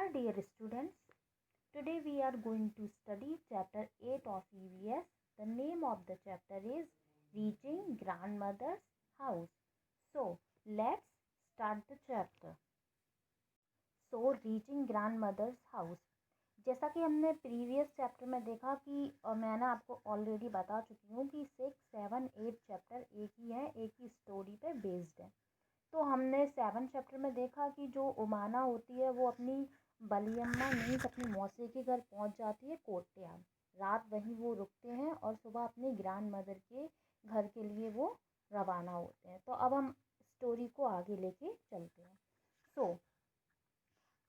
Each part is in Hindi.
Namaskar, dear students. Today we are going to study chapter 8 of EVS. The name of the chapter is Reaching Grandmother's House. So, let's start the chapter. So, Reaching Grandmother's House. जैसा कि हमने प्रीवियस चैप्टर में देखा कि मैं ना आपको ऑलरेडी बता चुकी हूँ कि 6, 7, 8 चैप्टर एक ही है, एक ही स्टोरी पे बेस्ड है। तो हमने 7 चैप्टर में देखा कि जो उमाना होती है वो अपनी बलियम्मा मीन्स अपनी मौसी के घर पहुंच जाती है कोट्याम। रात वहीं वो रुकते हैं और सुबह अपनी ग्रैंड मदर के घर के लिए वो रवाना होते हैं। तो अब हम स्टोरी को आगे लेके चलते हैं। So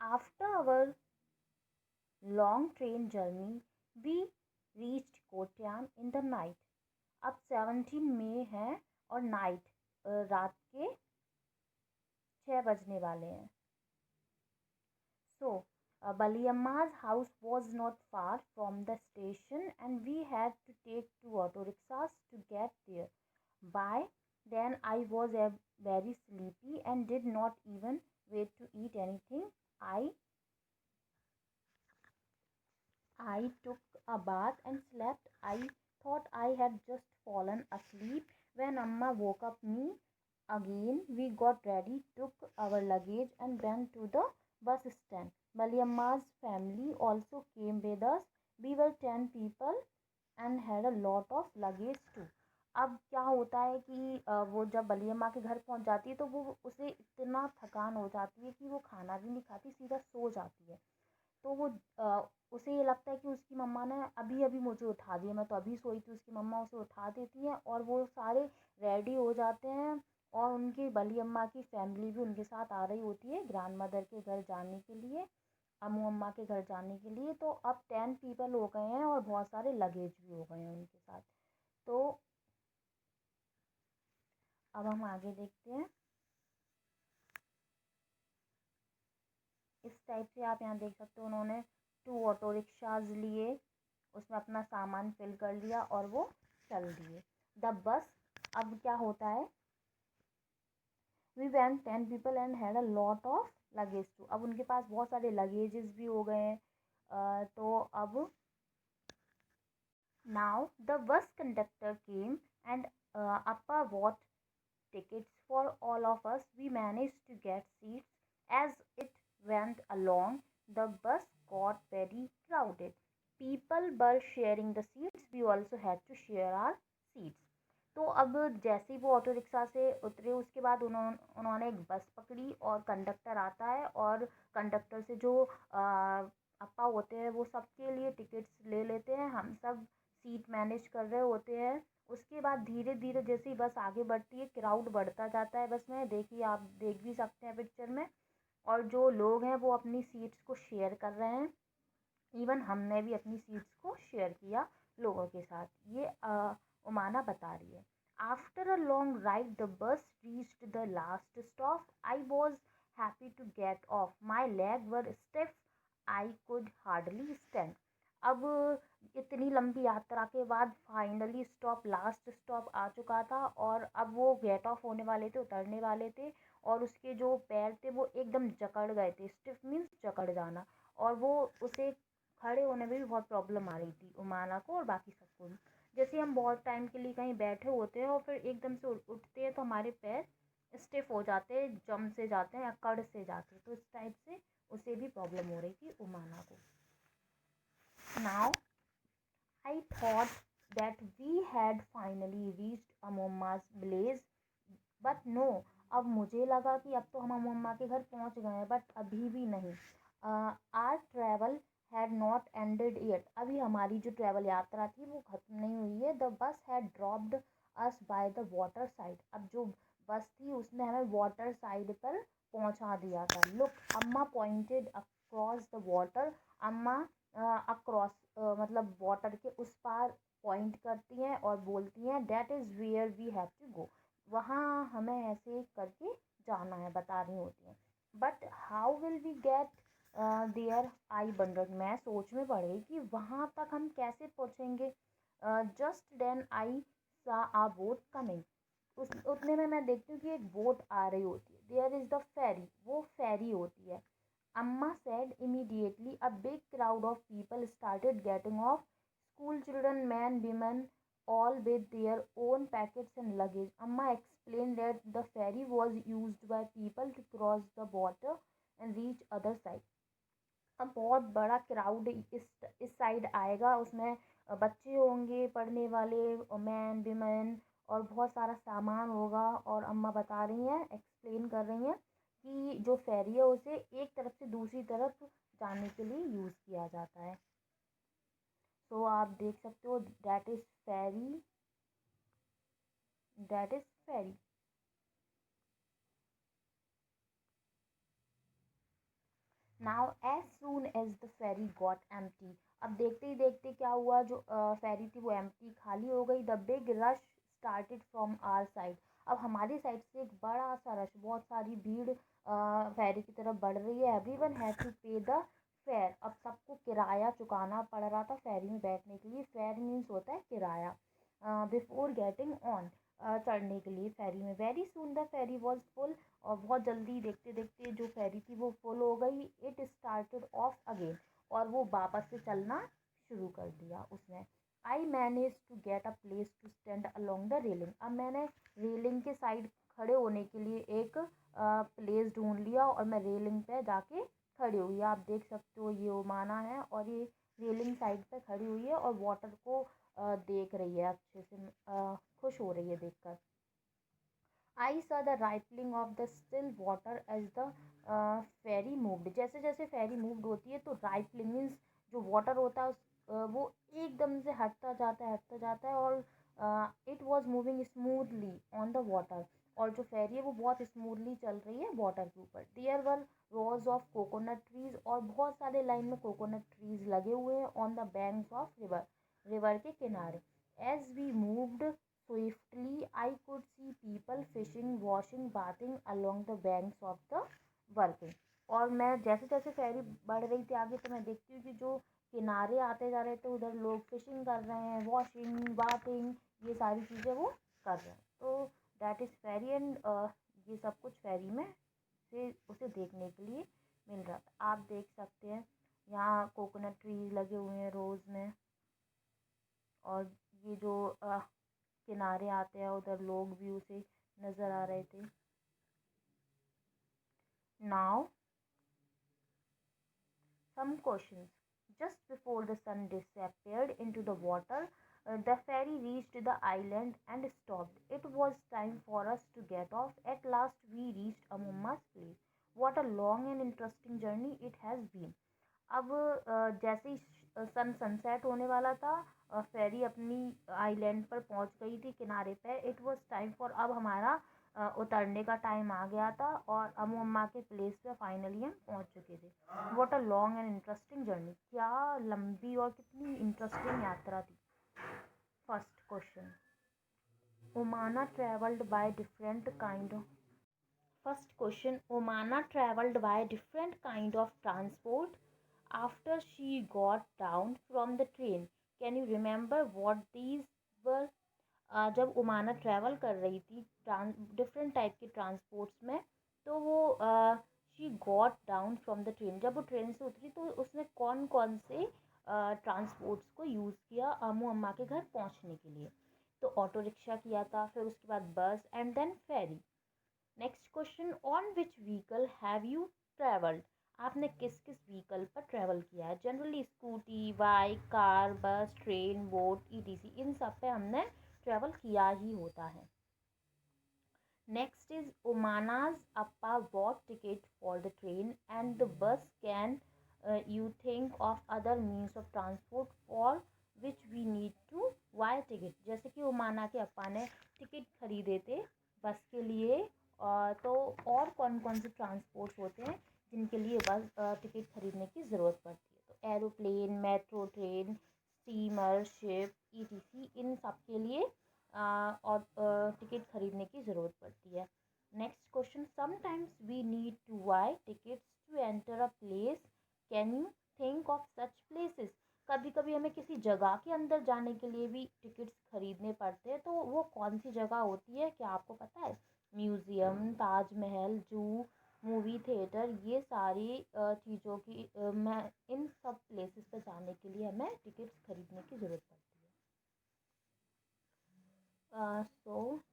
after our long train journey we reached Kottayam in the night. अब 17 मई है और नाइट रात के 6 बजने वाले हैं। So, Baliamma's house was not far from the station and we had to take 2 auto rickshaws to get there. By then I was very sleepy and did not even wait to eat anything. I took a bath and slept. I thought I had just fallen asleep when Amma woke up me again. We got ready, took our luggage and went to the bus stand. Baliamma's family also came with us. We were 10 people and had a lot of luggage too. अब क्या होता है कि वो जब बलियम्मा के घर पहुंच जाती है तो वो उसे इतना थकान हो जाती है कि वो खाना भी नहीं खाती, सीधा सो जाती है। तो वो उसे ये लगता है कि उसकी मम्मा ने अभी अभी मुझे उठा दिया, मैं तो अभी सोई थी। उसकी मम्मा उसे उठा देती हैं और वो सारे रेडी हो जाते हैं और उनकी बली अम्मा की फैमिली भी उनके साथ आ रही होती है ग्रैंड मदर के घर जाने के लिए, अम्मू अम्मा के घर जाने के लिए। तो अब 10 पीपल हो गए हैं और बहुत सारे लगेज भी हो गए हैं उनके साथ। तो अब हम आगे देखते हैं। इस टाइप से आप यहाँ देख सकते हो, उन्होंने 2 ऑटो रिक्शाज लिए, उसमें अपना सामान फिल कर लिया और वो चल दिए। द बस, अब क्या होता है, we went 10 people and had a lot of luggage too. अब उनके पास बहुत सारे लगेजेस भी हो गए हैं। तो अब now the bus conductor came and Appa what tickets for all of us. We managed to get seats. As it went along, the bus got very crowded. People were sharing the seats. We also had to share our seats. तो अब जैसे ही वो ऑटो रिक्शा से उतरे उसके बाद उन्होंने एक बस पकड़ी और कंडक्टर आता है और कंडक्टर से जो अप्पा होते हैं वो सबके लिए टिकट्स ले लेते हैं। हम सब सीट मैनेज कर रहे होते हैं। उसके बाद धीरे धीरे जैसे ही बस आगे बढ़ती है क्राउड बढ़ता जाता है बस में, देखिए आप देख भी सकते हैं पिक्चर में। और जो लोग हैं वो अपनी सीट्स को शेयर कर रहे हैं। इवन हमने भी अपनी सीट्स को शेयर किया लोगों के साथ। ये उमाना बता रही है। After a long ride the bus reached the last stop. I was happy to get off. My leg were stiff. I could hardly stand. अब इतनी लंबी यात्रा के बाद फाइनली स्टॉप, लास्ट स्टॉप आ चुका था और अब वो गेट ऑफ होने वाले थे, उतरने वाले थे और उसके जो पैर थे वो एकदम जकड़ गए थे। स्टिफ मीन्स जकड़ जाना। और वो उसे खड़े होने में भी बहुत प्रॉब्लम आ रही थी उमाना को और बाकी सबको भी। जैसे हम बहुत टाइम के लिए कहीं बैठे होते हैं और फिर एकदम से उठते हैं तो हमारे पैर स्टिफ हो जाते हैं, जम से जाते हैं या कड़ से जाते हैं। तो इस टाइप से उसे भी प्रॉब्लम हो रही थी उमाना को। Now I thought that we had finally reached Ammomma's village, but no। अब मुझे लगा कि अब तो हम अमोम्मा के घर पहुंच गए हैं, बट अभी भी नहीं। Our travel had not ended yet. अभी हमारी जो ट्रैवल यात्रा थी वो ख़त्म नहीं हुई है। The bus had dropped us by the water side. अब जो बस थी उसने हमें वाटर साइड पर पहुंचा दिया था। Look, Amma pointed across the water. Amma across मतलब वाटर के उस पार पॉइंट करती हैं और बोलती हैं that is where we have to go. वहाँ हमें ऐसे करके जाना है, बता रही होती हैं। But how will we get there, I wondered. मैं सोच में पड़ गई कि वहाँ तक हम कैसे पहुँचेंगे। जस्ट देन आई सा आ बोट कमिंग। उस उतने में मैं देखती हूँ कि एक बोट आ रही होती है। देयर इज़ द फेरी, वो फेरी होती है। Amma said immediately. A big crowd of people started getting off. School children, men, women, all with their own packets and luggage. Amma explained that the ferry was used by people to cross the water and reach other side. अब बहुत बड़ा क्राउड इस साइड आएगा, उसमें बच्चे होंगे पढ़ने वाले, मैन विमेन, और बहुत सारा सामान होगा। और अम्मा बता रही हैं, एक्सप्लेन कर रही हैं कि जो फेरी है उसे एक तरफ से दूसरी तरफ जाने के लिए यूज़ किया जाता है। तो आप देख सकते हो, that is ferry, that is ferry. Now as soon as the ferry got empty, अब देखते ही देखते क्या हुआ, जो फेरी थी वो एम्प्टी, खाली हो गई। The big rush started from our side, अब हमारी साइड से एक बड़ा सा रश, बहुत सारी भीड़ फेरी की तरफ बढ़ रही है। एवरी वन हैड टू पे द फेयर, अब सबको किराया चुकाना पड़ रहा था फेरी में बैठने के लिए। फेयर मीन्स होता है किराया। बिफोर गेटिंग ऑन, चढ़ने के लिए फेरी में। Very soon the ferry was full, और बहुत जल्दी देखते देखते जो फेरी थी वो फुल हो गई। इट स्टार्टेड ऑफ अगेन, और वो वापस से चलना शुरू कर दिया उसने। I manage to get a place to stand along the railing, अब मैंने रेलिंग के साइड खड़े होने के लिए एक प्लेस ढूंढ लिया, और मैं रेलिंग पे जाके खड़ी हुई। आप देख सकते हो ये ओमाना है, और ये रेलिंग साइड पे खड़ी हुई है और वाटर को देख रही है अच्छे से, खुश हो रही है देखकर। I saw the rippling of the still water as the ferry moved, जैसे जैसे फेरी मूव्ड होती है तो राइपलिंग मीन्स जो वाटर होता है वो एकदम से हटता जाता है, और it was moving smoothly on the water, और जो फेरी है वो बहुत स्मूथली चल रही है वाटर के ऊपर। There were rows of coconut trees, और बहुत सारे लाइन में कोकोनट ट्रीज लगे हुए हैं on the banks of river, river के किनारे। As we moved swiftly, I could see people fishing, washing, bathing along the banks of the working, और मैं जैसे जैसे फेरी बढ़ रही थी आगे, तो मैं देखती हूँ कि जो किनारे आते जा रहे थे उधर लोग फिशिंग कर रहे हैं, वॉशिंग, बाथिंग, ये सारी चीज़ें वो कर रहे हैं। तो दैट इज़ फेरी, एंड ये सब कुछ फेरी में से उसे देखने के लिए मिल रहा था। आप देख सकते हैं यहाँ कोकोनट ट्रीज लगे हुए हैं रोज़ में, और ये जो किनारे आते हैं उधर लोग भी उसे नज़र आ रहे थे। Now some questions. Just before the sun disappeared into the water, the ferry reached the island and stopped. It was time for us to get off. At last, we reached Amumma's place. What a long and interesting journey it has been. अब जैसे ही सनसेट होने वाला था, फेरी अपनी आइलैंड पर पहुंच गई थी किनारे पे। इट वाज टाइम फॉर, अब हमारा उतरने का टाइम आ गया था, और अम्मू अम्मा के प्लेस पे फाइनली हम पहुंच चुके थे। What a long and interesting journey, क्या लंबी और कितनी इंटरेस्टिंग यात्रा थी। First question, Omana travelled by different kind of, first question, Omana traveled by different kind of transport after she got down from the train. Can you remember what these were? जब ओमाना ट्रैवल कर रही थी डिफरेंट टाइप के ट्रांसपोर्ट्स में, तो वो she got down from the train, जब वो ट्रेन से उतरी तो उसने कौन कौन से ट्रांसपोर्ट्स को यूज़ किया अम्मू अम्मा के घर पहुंचने के लिए। तो ऑटो रिक्शा किया था, फिर उसके बाद bus, and then ferry. Next question, on which vehicle have you travelled, आपने किस किस व्हीकल पर ट्रैवल किया है। Generally scooty, bike, car, bus, train, boat, etc, इन सब पे हमने ट्रैवल किया ही होता है। Next is Omana's appa bought ticket for the train and the bus, can you think of other means of transport for which we need to buy ticket, जैसे कि ओमाना के अप्पा ने टिकट खरीदे थे बस के लिए, तो और कौन कौन से ट्रांसपोर्ट्स होते हैं जिनके लिए बस टिकट खरीदने की ज़रूरत पड़ती है। तो aeroplane, metro train, steamer, ship, etc, इन सब के लिए और टिकट खरीदने की ज़रूरत पड़ती है। Next question, sometimes we need to buy tickets to enter a place, can you think of such places, कभी कभी हमें किसी जगह के अंदर जाने के लिए भी टिकट्स खरीदने पड़ते हैं, तो वो कौन सी जगह होती है, क्या आपको पता है। म्यूज़ियम, ताजमहल, जू, मूवी थिएटर, ये सारी चीज़ों की मैं इन सब प्लेसेस पे जाने के लिए हमें टिकट्स खरीदने की ज़रूरत पड़ती है। सो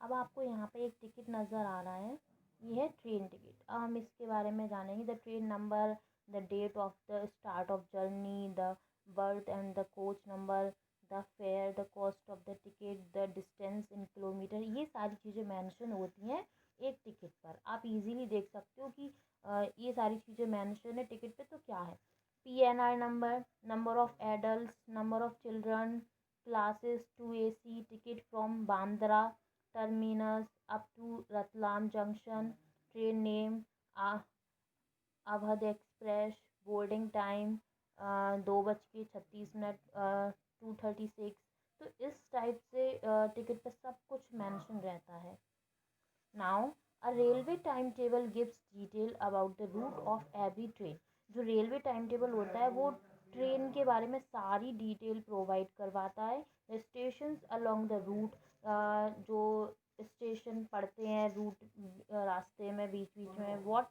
अब आपको यहाँ पे एक टिकट नज़र आ रहा है, ये है ट्रेन टिकट। अब हम इसके बारे में जानेंगे। The train number, the date of the start of journey, the berth and the coach number, the fare, the cost of the ticket, the distance in kilometre, ये सारी चीज़ें मेंशन होती हैं एक टिकट पर। आप इजीली देख सकते हो कि ये सारी चीज़ें मेंशन है टिकट पे तो क्या है। PNR number, number of adult, number of children, classes two AC, ticket from Bandra Terminus up to Ratlam Junction, train name Awadh Express, boarding time 2:36, 2:36। तो इस टाइप से टिकट पर सब कुछ मेंशन रहता है। Now a railway time table gives detail about the route of every train. जो रेलवे टाइम टेबल होता है वो ट्रेन के बारे में सारी डिटेल प्रोवाइड करवाता है। The stations along the route, जो स्टेशन पड़ते हैं रूट रास्ते में बीच बीच में, what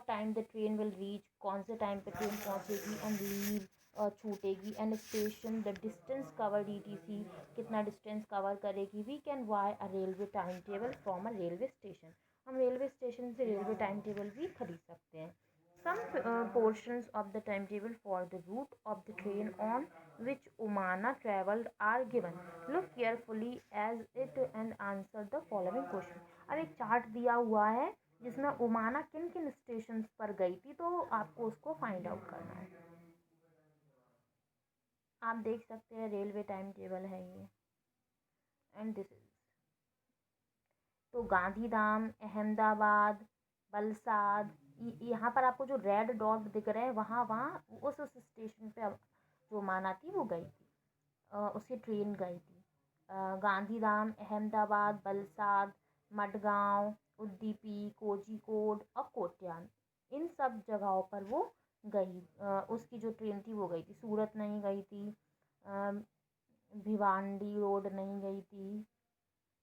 time the train will reach, कौन से टाइम पे ट्रेन पहुंचेगी एंड लीव छूटेगी, and station, the distance covered ETC, कितना डिस्टेंस कवर करेगी। We can buy a railway time table from a railway station. हम रेलवे स्टेशन से रेलवे टाइम टेबल भी खरीद सकते हैं। Some portions of the timetable for the route of the train on which Umana travelled are given. Look carefully as it and answer the following question. अब एक चार्ट दिया हुआ है जिसमें उमाना किन किन स्टेशन पर गई थी, तो आपको उसको फाइंड आउट करना है। आप देख सकते हैं रेलवे टाइम टेबल है ये, एंड दिस इज तो गांधीधाम, अहमदाबाद, वलसाड, यहाँ पर आपको जो रेड डॉट दिख रहे हैं वहाँ वहाँ उस स्टेशन पे अब जो माना थी वो गई थी, उसकी ट्रेन गई थी। गांधीधाम, अहमदाबाद, वलसाड, मडगांव, उद्दीपी, कोझीकोड और कोट्यान, इन सब जगहों पर वो गई। उसकी जो ट्रेन थी वो गई थी। सूरत नहीं गई थी, भिवांडी रोड नहीं गई थी,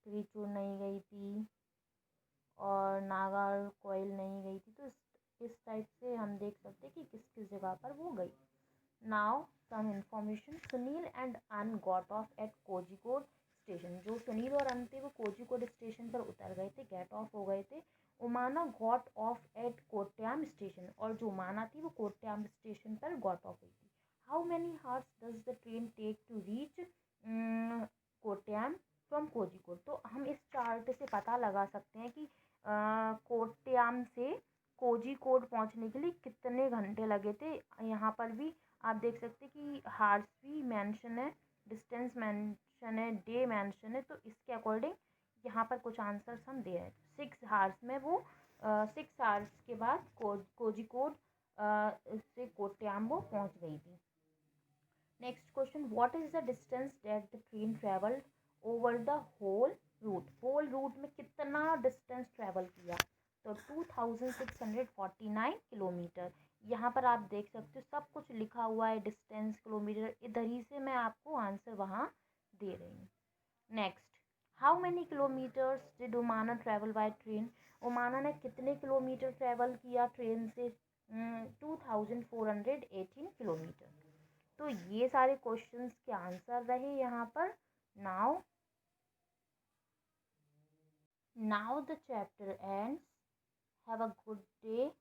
त्रिचूर नहीं गई थी, और नागरकोइल नहीं गई थी। तो इस टाइप से हम देख सकते हैं कि किस किस जगह पर वो गई। Now some information. Sunil and अन got off at Kozhikode station. जो सुनील और अन थे वो कोझिकोड स्टेशन पर उतर गए थे, गेट ऑफ हो गए थे। Omana got off at Kottayam station, और जो उमाना थी वो कोट्याम स्टेशन पर गॉट ऑफ हुई थी। How many hours does the train take to reach Kottayam from Kozhikode. तो हम इस चार्ट से पता लगा सकते हैं कि कोट्याम से कोझिकोड पहुंचने के लिए कितने घंटे लगे थे। यहाँ पर भी आप देख सकते हैं कि हार्स भी मेंशन है, डिस्टेंस मेंशन है, डे मेंशन है। तो इसके अकॉर्डिंग यहाँ पर कुछ आंसर्स हम दे रहे हैं। 6 हार्स में वो 6 हार्स के बाद कोझिकोड से कोट्याम वो पहुँच गई थी। Next question, what is the distance that the train travelled over the whole route में कितना डिस्टेंस ट्रेवल किया। तो 2649 किलोमीटर। यहाँ पर आप देख सकते हो सब कुछ लिखा हुआ है, डिस्टेंस किलोमीटर, इधर ही से मैं आपको आंसर वहाँ दे रही हूँ। Next, how many kilometres did Omana travel by train. Omana ने कितने किलोमीटर ट्रेवल किया ट्रेन से। 2418 किलोमीटर। तो ये सारे क्वेश्चंस के आंसर रहे यहाँ पर। Now now the chapter ends. Have a good day.